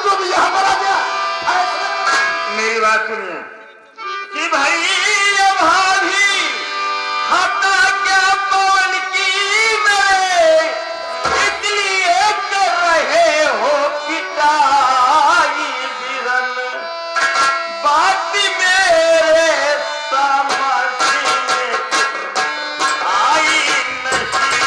जो भी यहाँ पर आ गया। मेरी बात सुनिए कि भाई अब भाभी खाता क्या पवन की में इसलिए कर रहे हो पिटाई बिरन बात मेरे समझ में आई नहीं।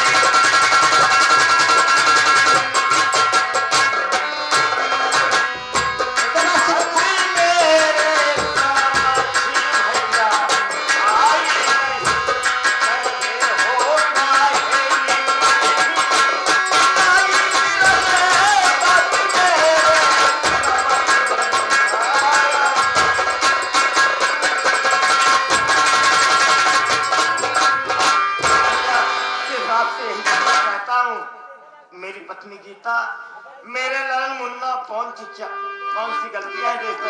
मेरी पत्नी गीता मेरे ललन मुन्ना कौन चिच्चा कौन सी गलतियां है जो इस पर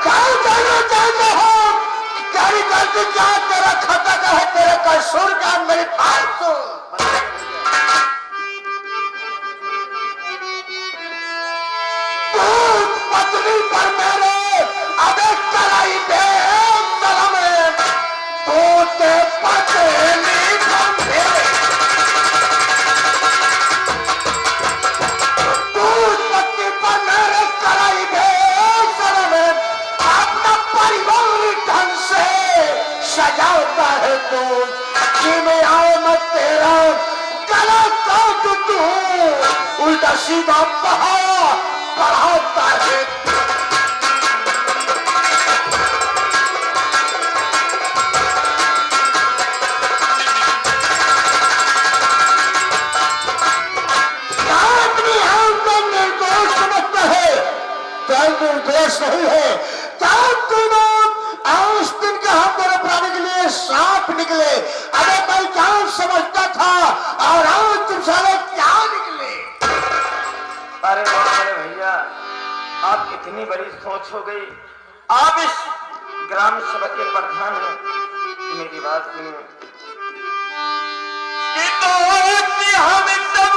क्या गलती क्या तेरा खाता का है तेरे कसूर का मेरी बात सुन। पत्नी पर मेरे अबे चलाई दे सलाम तोते पत्नी सजाता है तू कि मैं आओ मत तेरा गला काट तू उल्टा सीधा पढ़ाता है। अपनी हाथ को निर्दोष समझता है क्या निर्दोष नहीं है क्या उस दिन का हम मेरे प्राणी के लिए सांप निकले। अरे मैं क्या समझता था और आज तुम सारे क्या निकले। अरे भैया आप इतनी बड़ी सोच हो गई आप इस ग्राम सभा के प्रधान हैं। मेरी बात सुनिए कि तो हम सब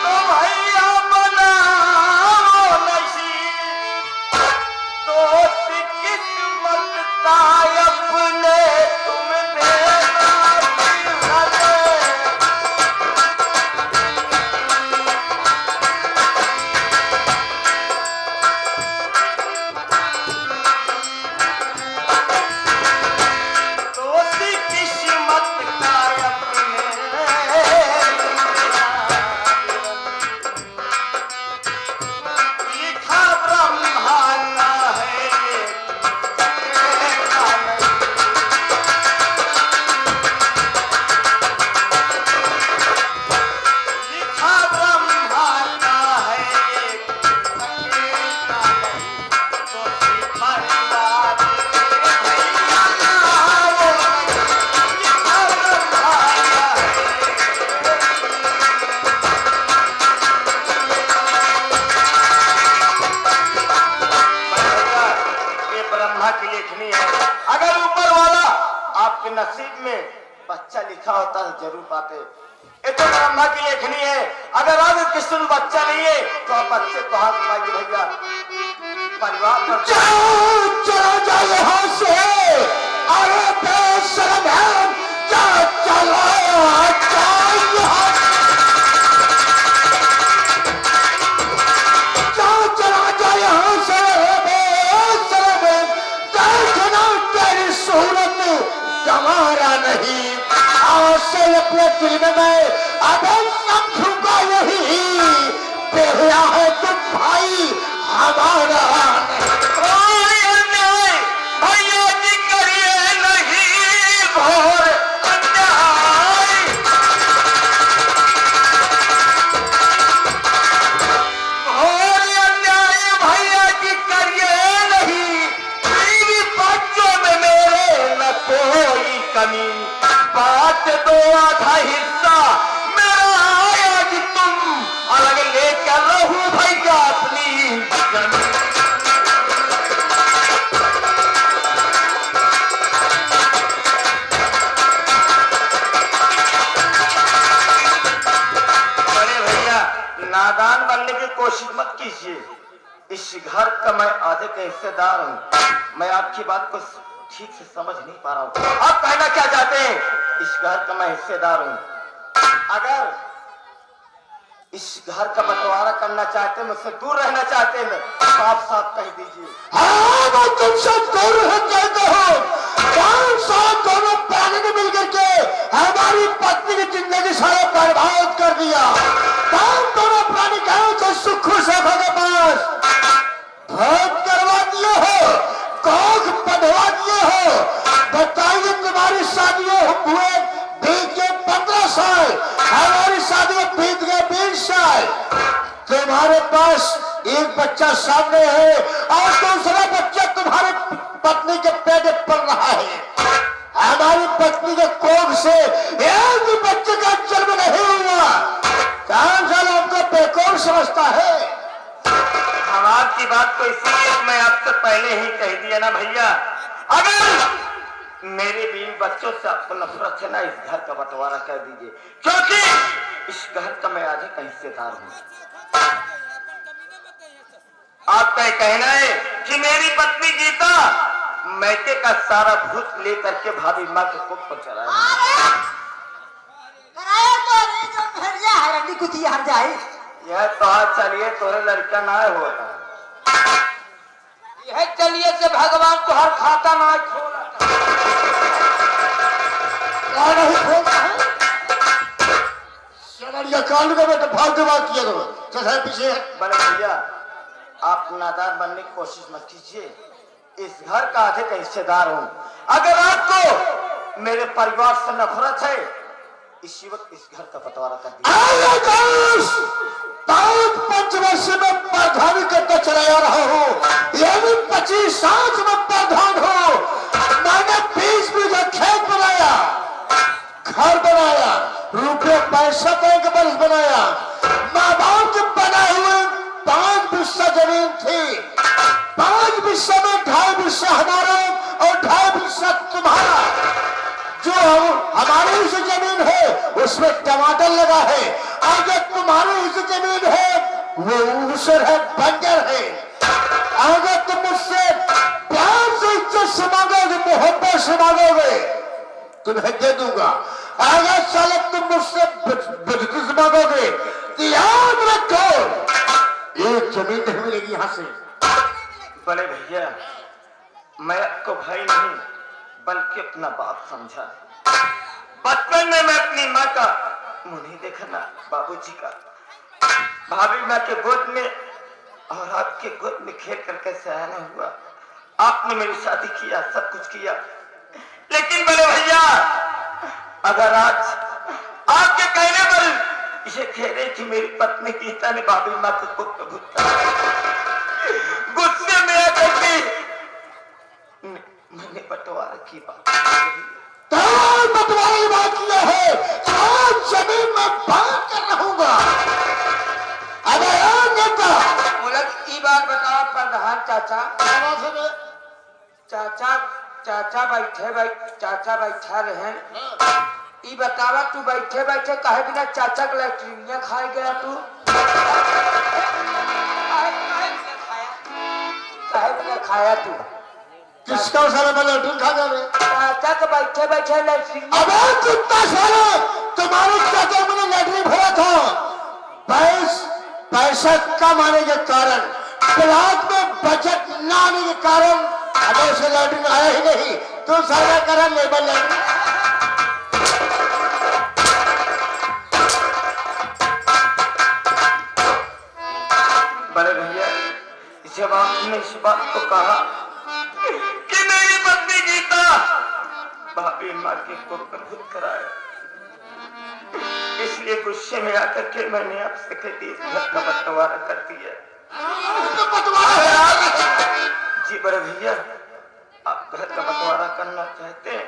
तो भैया बनाओ नसीब दोस्त किस्मत का अपने तुम देना दोस्त किस्मत का अपने लिखा ब्रह्मांड है की लेखनी है। अगर ऊपर वाला आपके नसीब में बच्चा लिखा होता तो जरूर पाते। ये तो ब्रह्मा की लेखनी है। अगर आज किसी बच्चा नहीं है तो आप बच्चे को हाथ पाएंगे भैया परिवार पर चलो जाओ यहाँ से अरे बेशरम है चलो चला जाओ यहाँ से तेरी सूरत गंवारा नहीं आज से अपने दिल में अबे समझूंगा यही बेहुआ है तुम भाई हमारा भैया जी करिए नहीं भोर अन्याय भोर अन्याय भैया जी करिए नहीं मेरी बच्चों में मेरे न कोई कमी बात दो आधा हिस्सा मेरा आया कि तुम अलग लेकर रहूं भैया अपनी जमीन। नादान बनने की कोशिश मत कीजिए। इस घर का मैं आधे का हिस्सेदार हूँ। मैं आपकी बात को ठीक से समझ नहीं पा रहा हूँ। आप कहना क्या चाहते हैं? इस घर का मैं हिस्सेदार हूँ। अगर इस घर का बंटवारा करना चाहते हैं, मुझसे दूर रहना चाहते हैं, साफ साफ कह दीजिए। हाँ, मैं तुमसे दूर रहना चाहता हूँ। कौन सा दोनों प्राणी ने मिलकर के हमारी पत्नी की जिंदगी सारा बर्बाद कर दिया। कौन दोनों प्राणी कहो तो सुख सभा के पास भोज करवा दिए हो, कोख बढ़वा दिए हो। बताइए, तुम्हारी शादियों हुए बीत गए 15 साल, हमारी शादियों बीत गए 20 साल। तुम्हारे पास एक बच्चा सामने है और दूसरा बच्चा तुम्हारे पत्नी के पेट में पल रहा है। हमारी पत्नी के कोख से एक भी बच्चे का जन्म नहीं हुआ। कौन सा हमको बेकौफ समझता है? हम आपकी बात को इसीलिए मैं आपसे पहले ही कह दिया ना भैया, अगर मेरे बीवी बच्चों से आपको नफरत है ना, इस घर का बंटवारा कर दीजिए, क्योंकि इस घर का मैं आधे का हिस्सेदार हूँ। आपका ये कहना है कि मेरी पत्नी गीता मैके का सारा भूत लेकर के भाभी माँ के कोख पर चढ़ाया। यह तो आज चलिए तोरे लड़का ना होता, यह चलिए से भगवान तो हर खाता ना खोला नहीं खोलता है। समरिया कांड का बेटा फालतू बात किया तो पीछे। बड़े भैया, आप नादान बनने की कोशिश मत कीजिए। इस घर का आधे का हिस्सेदार हूँ। अगर आपको मेरे परिवार से नफरत है, इसी वक्त इस घर का बंटवारा कर दीजिए। 5 वर्ष में प्रधान करता चला रहा हूँ, यानी 25 साल में प्रधान हूँ। मैंने 20 बीघा खेत बनाया, घर बनाया, रुपये पैसा बैंक बरस बनाया। माँ बाप के बनाए हुए 5 बिस्सा जमीन थी। 5 बिस्सा में 2.5 बिस्सा हमारा और 2.5 बिस्सा तुम्हारा। जो हमारी उस जमीन है उसमें टमाटर लगा है, और जो तुम्हारी उस जमीन है वो उसर है, बंजर है। अगर तुम मुझसे प्यार से इज्जत से मांगोगे, मोहब्बत से मांगोगे, तुम्हें दे दूंगा। अगर साले तुम मुझसे बदतमीजी से मांगोगे तो याद रखो, एक जमीन नहीं मिलेगी यहाँ से। बड़े भैया, मैं आपको भाई नहीं बल्कि अपना बाप समझा। बचपन में मैं अपनी माँ का मुंह नहीं देखा ना बाबूजी का, भाभी माँ के गोद में और आपके गोद में खेल करके सयाना हुआ। आपने मेरी शादी किया, सब कुछ किया, लेकिन बड़े भैया अगर आज आपके कहने पर ये कह रहे कि मेरी पत्नी गीता ने भाभी माँ के गोद में भूता, गुस्से में आकर के मैंने बंटवारा की बात बंटवारे की बात किया है। आज जमीन में बात कर रहूंगा। अगर नेता मुलक बात बताओ प्रधान चाचा, चाचा बैठा रहे। ई बतावा तू बैठे बैठे कहे बिना चाचा के लैट्रिनिया खाए गया तू? कहे बिना खाया तू? किसका सारा लैट्रिन खा गया? चाचा के बैठे बैठे लैट्रिन। अबे कुत्ता साला, तुम्हारे चाचा मैंने लैट्रिन भरा था। पैसा कम आने के कारण, ब्लॉक में बजट न आने के कारण अबे से लैट्रिन आया ही नहीं। तू सारा करा लेबर लैट्रिन। बड़े भैया, जब आपने इस बात को कहा कि मेरी पत्नी गीता भाभी माँ की को प्रभुत कराया, इसलिए गुस्से में आकर के मैंने आपसे कह दी घर का बंटवारा कर दिया। जी बड़े भैया, आप घर का बंटवारा करना चाहते हैं,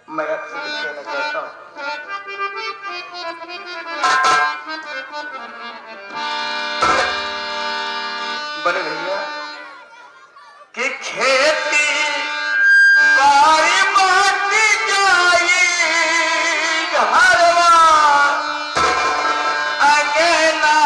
मैं आपसे कुछ कहना चाहता हूँ। बड़े भैया कि खेती बारी माटी जाई घरवा अकेला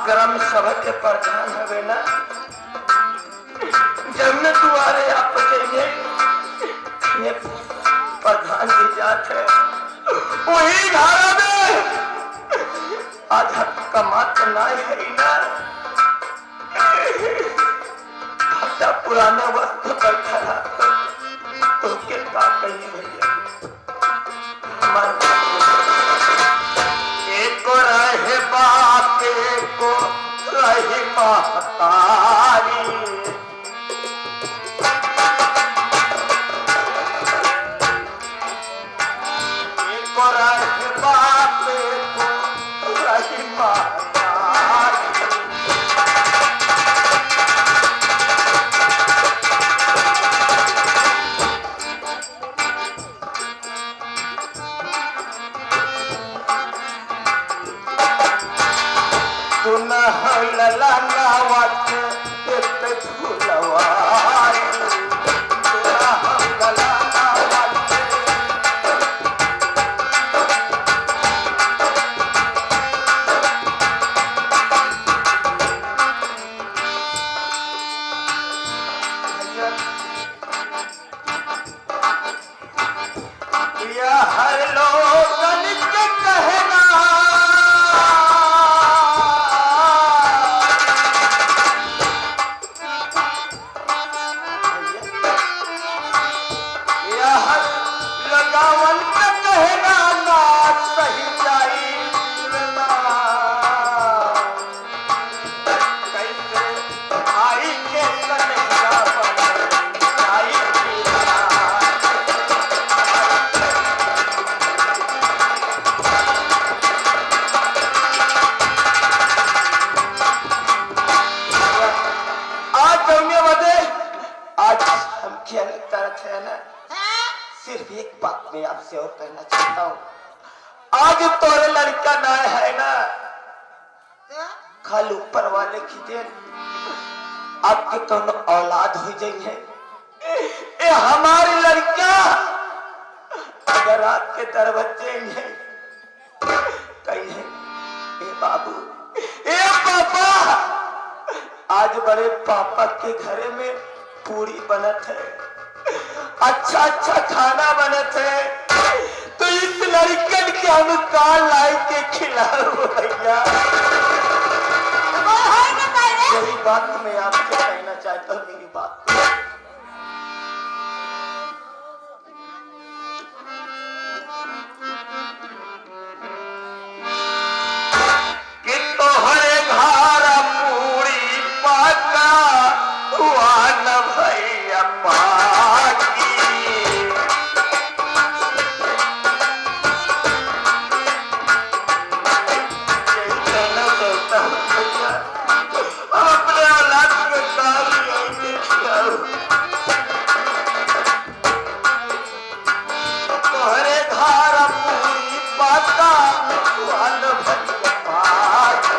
ग्राम सभा के प्रधान हवे ना, जब न दुआरे आप जाइए ये प्रधान की जात है, वही धारा में आधा कमात ना है ना, खाता पुराना वस्त्र बैठा रहा तो के का कहिए भैया। एक रहे बाप को रहे महतारी, एक रहे बाप को रहे महतारी, लला नावत पे फुलवारी, लला नावत या हर लोगन के कहना सिर्फ एक बात मैं आपसे और कहना चाहता हूँ, आज तोरे लड़का ना है ना, खाली ऊपर वाले की देन आपके तो औलाद हो जाएंगे। ये हमारी लड़का अगर आपके दरवाजे में कहीं है, ए बाबू ए पापा, आज बड़े पापा के घरे में पूरी बनत है, अच्छा अच्छा खाना बने थे, तो इस लड़कन के हम काल लाई के खिलाओ भैया। यही बात मैं आपसे कहना चाहता हूँ, मेरी बात कि तोहरे घर पूरी पका हुआ न भैया पाकी, अपने औलाद के साथ तोहरे घर पूरी पका हुआ न भैया पाकी,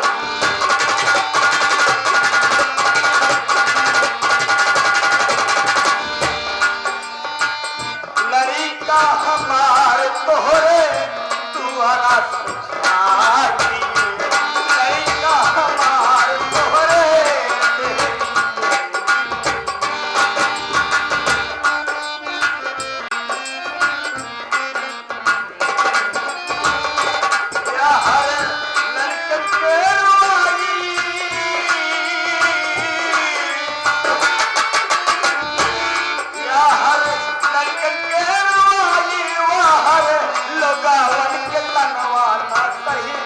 लड़का हमार तोहरे दुआरा सुझाती, लड़का हमार तोहरे हर लड़कन के रोई, या हर लड़कन के रोई, हर लोगावन के तनवाना सही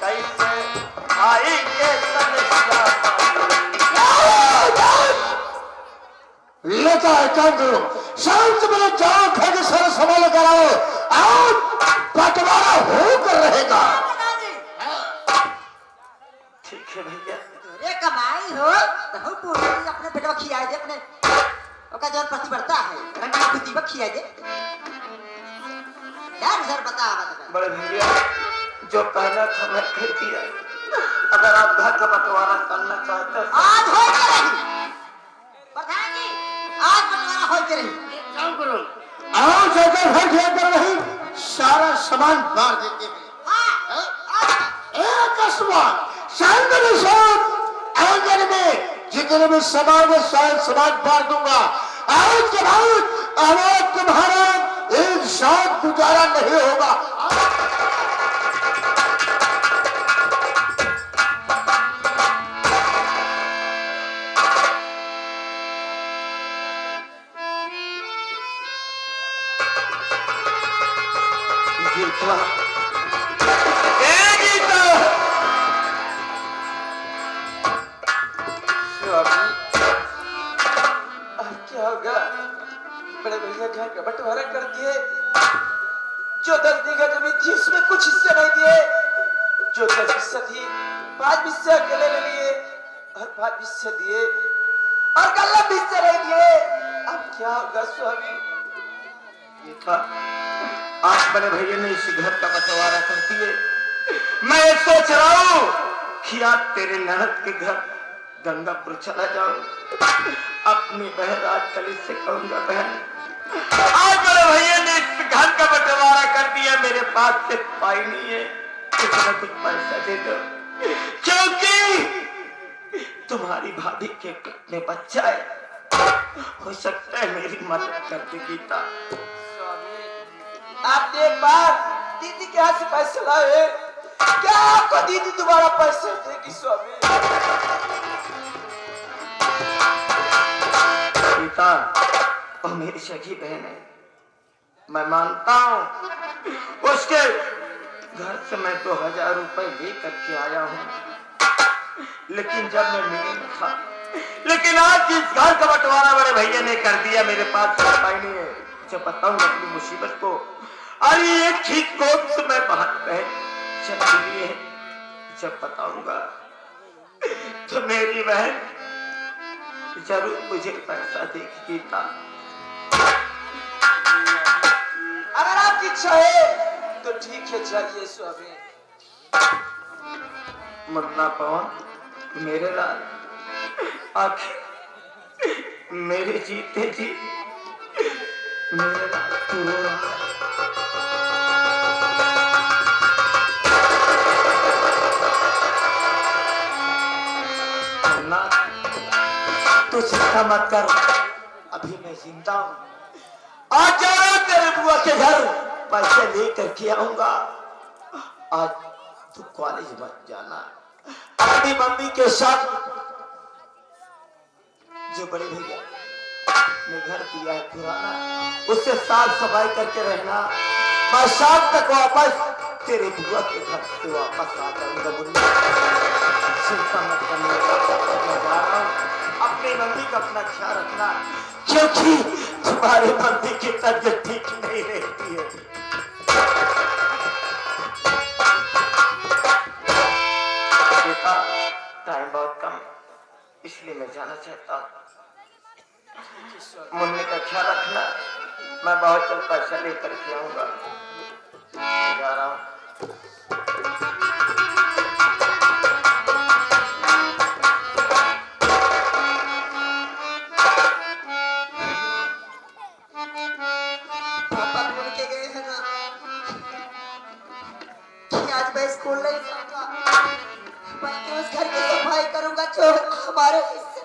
कैसे भाई के लेता है काम करो, शांत मेरे जाओ, घर के सारे संभाल कर आओ, आओ बंटवारा होकर रहेगा। ठीक है भैया, रे कमाई हो तो पूरी अपने बेटवा खियाए दे, अपने ओका जौन पति बढ़ता है रंगा कुत्ती बक खियाए दे यार। सर बता बड़े भैया जो कहना था मैं कह दिया, अगर आप घर का बंटवारा करना चाहते हैं आज हो के रही प्रधान जी, आज बंटवारा हो के रही आओ जाकर घर घर कर रही सारा सामान बांट देते हैं। एक आसमान साइंदर आंगन में जितने भी सामान है सारे सामान बांट दूंगा। आज के बाद अनाज तुम्हारा एक साथ गुजारा नहीं होगा। गीता, स्वामी अब क्या होगा? बड़े भैया घर का बंटवारा कर दिए। जो 10 बीघा जमीन थी उसमें कुछ हिस्से नहीं दिए। जो 10 हिस्सा थी 5 हिस्से अकेले ले लिए और 5 हिस्से दिए और गल्ला हिस्से नहीं दिए। अब क्या होगा स्वामी? गीता, आज बड़े भैया ने इस घर का बंटवारा कर दिए। मैं सोच रहा हूँ कि आज तेरे ननद के घर गंगापुर चला जाऊं। अपनी बहन राजकली से कहूंगा, बहन आज बड़े भैया ने इस घर का बंटवारा कर दिया, मेरे पास से पाई नहीं है, कुछ न कुछ पैसा दे दो, क्योंकि तुम्हारी भाभी के पेट में बच्चा है। हो सकता है मेरी मदद कर दे गीता। आप एक बार दीदी के हाथ से पैसे लाए, क्या आपको दीदी दोबारा पैसे देगी स्वामी? गीता, वो मेरी सगी बहन है, मैं मानता हूँ। उसके घर से मैं 2000 रुपए लेकर के आया हूँ, लेकिन जब मैं मिली में था, लेकिन आज जिस घर का बंटवारा बड़े भैया ने कर दिया, मेरे पास रुपए नहीं है। जब बताऊंगा अपनी मुसीबत को, अरे एक ठीक कोट से मैं बाहर बहन चली है, जब बताऊंगा तो मेरी बहन जरूर मुझे पैसा देगी गीता। अगर आपकी इच्छा है तो ठीक है, चलिए स्वामी। मुन्ना पवन, मेरे लाल, आखिर मेरे जीते जी मेरे लाल तू रो रहा है। मुन्ना, तू चिंता मत कर, अभी मैं जिंदा हूँ। आज जा रहा तेरे बुआ के घर, पैसे लेकर के आऊंगा। आज तू कॉलेज मत जाना, अपनी मम्मी के साथ जो बड़े भैया ने घर दिया है पुराना, उससे साफ सफाई करके रहना। मैं शाम तक वापस तेरे बुआ के घर से वापस आ जाऊंगा। मुन्ना, चिंता मत करना, मैं जा रहा हूँ। अपनी मम्मी का अपना ख्याल रखना, क्योंकि तुम्हारी मम्मी की तबीयत ठीक नहीं रहती है। बेटा, टाइम बहुत कम, इसलिए मैं जाना चाहता हूँ। मुन्ने का ख्याल रखना, मैं बहुत जल्द पैसा लेकर के आऊंगा। जा रहा हूँ। पापा बोल के गए हैं ना कि आज मैं स्कूल नहीं जाऊंगा, बल्कि उस घर की सफाई करूंगा जो हमारे हिस्से